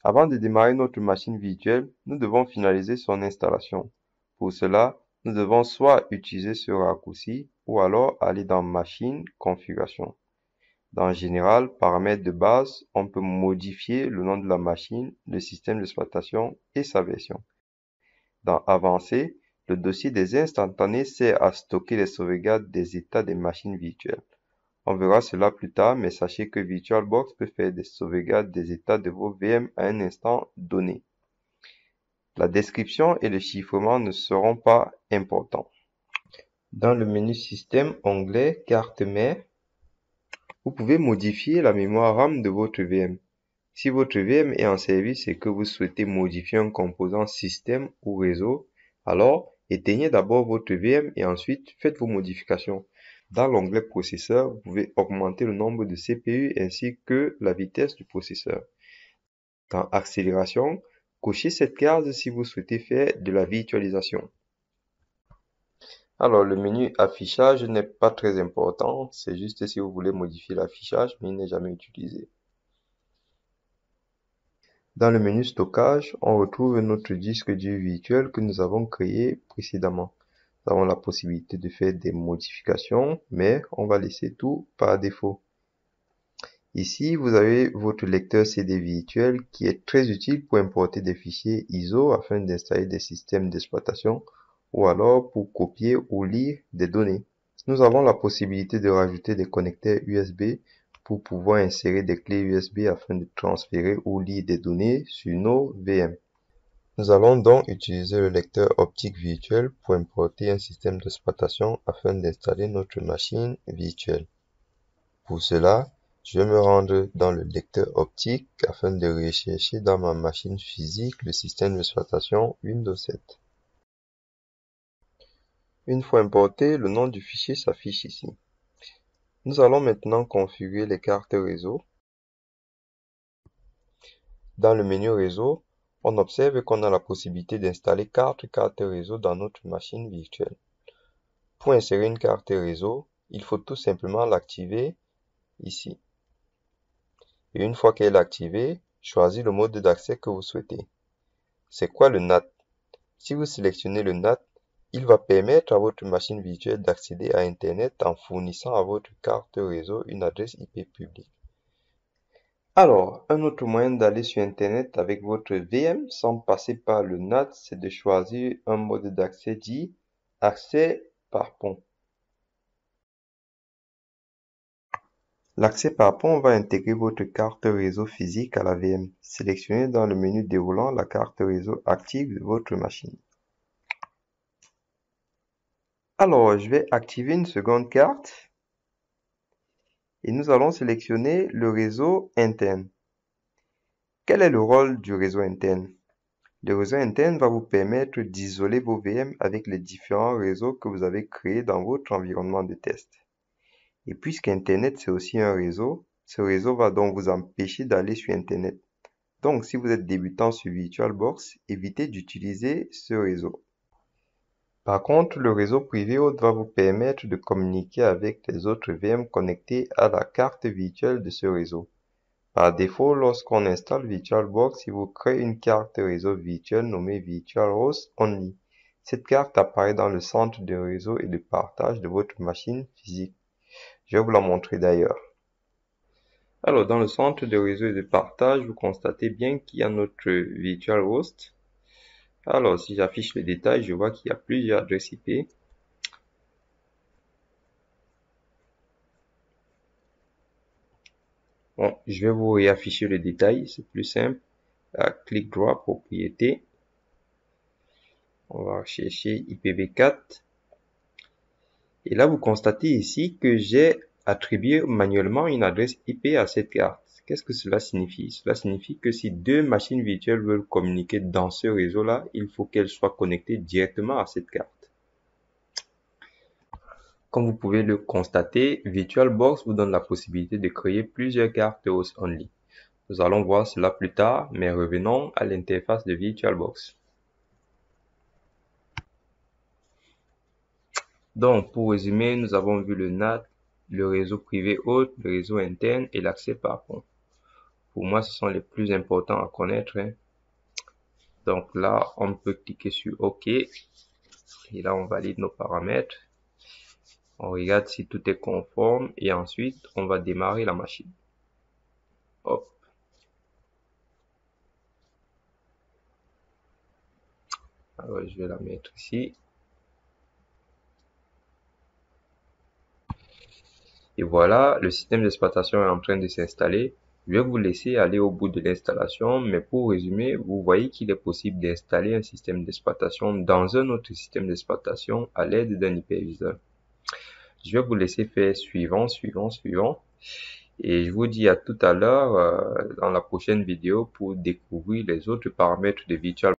Avant de démarrer notre machine virtuelle, nous devons finaliser son installation. Pour cela, nous devons soit utiliser ce raccourci ou alors aller dans Machine, Configuration. Dans Général, Paramètres de base, on peut modifier le nom de la machine, le système d'exploitation et sa version. Dans Avancé, le dossier des instantanés sert à stocker les sauvegardes des états des machines virtuelles. On verra cela plus tard, mais sachez que VirtualBox peut faire des sauvegardes des états de vos VM à un instant donné. La description et le chiffrement ne seront pas importants. Dans le menu Système, onglet Carte mère, vous pouvez modifier la mémoire RAM de votre VM. Si votre VM est en service et que vous souhaitez modifier un composant système ou réseau, alors éteignez d'abord votre VM et ensuite faites vos modifications. Dans l'onglet processeur, vous pouvez augmenter le nombre de CPU ainsi que la vitesse du processeur. Dans accélération, cochez cette case si vous souhaitez faire de la virtualisation. Alors, le menu affichage n'est pas très important, c'est juste si vous voulez modifier l'affichage, mais il n'est jamais utilisé. Dans le menu stockage, on retrouve notre disque dur virtuel que nous avons créé précédemment. Nous avons la possibilité de faire des modifications, mais on va laisser tout par défaut. Ici, vous avez votre lecteur CD virtuel qui est très utile pour importer des fichiers ISO afin d'installer des systèmes d'exploitation ou alors pour copier ou lire des données. Nous avons la possibilité de rajouter des connecteurs USB pour pouvoir insérer des clés USB afin de transférer ou lire des données sur nos VM. Nous allons donc utiliser le lecteur optique virtuel pour importer un système d'exploitation afin d'installer notre machine virtuelle. Pour cela, je vais me rendre dans le lecteur optique afin de rechercher dans ma machine physique le système d'exploitation Windows 7. Une fois importé, le nom du fichier s'affiche ici. Nous allons maintenant configurer les cartes réseau. Dans le menu réseau, on observe qu'on a la possibilité d'installer 4 cartes réseau dans notre machine virtuelle. Pour insérer une carte réseau, il faut tout simplement l'activer ici. Et une fois qu'elle est activée, choisissez le mode d'accès que vous souhaitez. C'est quoi le NAT? Si vous sélectionnez le NAT, il va permettre à votre machine virtuelle d'accéder à Internet en fournissant à votre carte réseau une adresse IP publique. Alors, un autre moyen d'aller sur Internet avec votre VM sans passer par le NAT, c'est de choisir un mode d'accès dit accès par pont. L'accès par pont va intégrer votre carte réseau physique à la VM. Sélectionnez dans le menu déroulant la carte réseau active de votre machine. Alors, je vais activer une seconde carte et nous allons sélectionner le réseau interne. Quel est le rôle du réseau interne? Le réseau interne va vous permettre d'isoler vos VM avec les différents réseaux que vous avez créés dans votre environnement de test. Et puisque Internet c'est aussi un réseau, ce réseau va donc vous empêcher d'aller sur Internet. Donc si vous êtes débutant sur VirtualBox, évitez d'utiliser ce réseau. Par contre, le réseau privé hôte va vous permettre de communiquer avec les autres VM connectés à la carte virtuelle de ce réseau. Par défaut, lorsqu'on installe VirtualBox, il vous crée une carte réseau virtuelle nommée VirtualHost Only. Cette carte apparaît dans le centre de réseau et de partage de votre machine physique. Je vais vous la montrer d'ailleurs. Alors, dans le centre de réseau et de partage, vous constatez bien qu'il y a notre VirtualHost. Alors, si j'affiche le détail, je vois qu'il y a plusieurs adresses IP. Bon, je vais vous réafficher le détail, c'est plus simple. Clic droit, propriété. On va chercher IPv4. Et là, vous constatez ici que j'ai attribué manuellement une adresse IP à cette carte. Qu'est-ce que cela signifie? Cela signifie que si deux machines virtuelles veulent communiquer dans ce réseau-là, il faut qu'elles soient connectées directement à cette carte. Comme vous pouvez le constater, VirtualBox vous donne la possibilité de créer plusieurs cartes host only. Nous allons voir cela plus tard, mais revenons à l'interface de VirtualBox. Donc, pour résumer, nous avons vu le NAT, le réseau privé hôte, le réseau interne et l'accès par pont. Pour moi, ce sont les plus importants à connaître, hein. Donc là, on peut cliquer sur OK. Et là, on valide nos paramètres. On regarde si tout est conforme. Et ensuite, on va démarrer la machine. Hop. Alors, je vais la mettre ici. Et voilà, le système d'exploitation est en train de s'installer. Je vais vous laisser aller au bout de l'installation, mais pour résumer, vous voyez qu'il est possible d'installer un système d'exploitation dans un autre système d'exploitation à l'aide d'un hyperviseur. Je vais vous laisser faire suivant. Et je vous dis à tout à l'heure dans la prochaine vidéo pour découvrir les autres paramètres de Virtual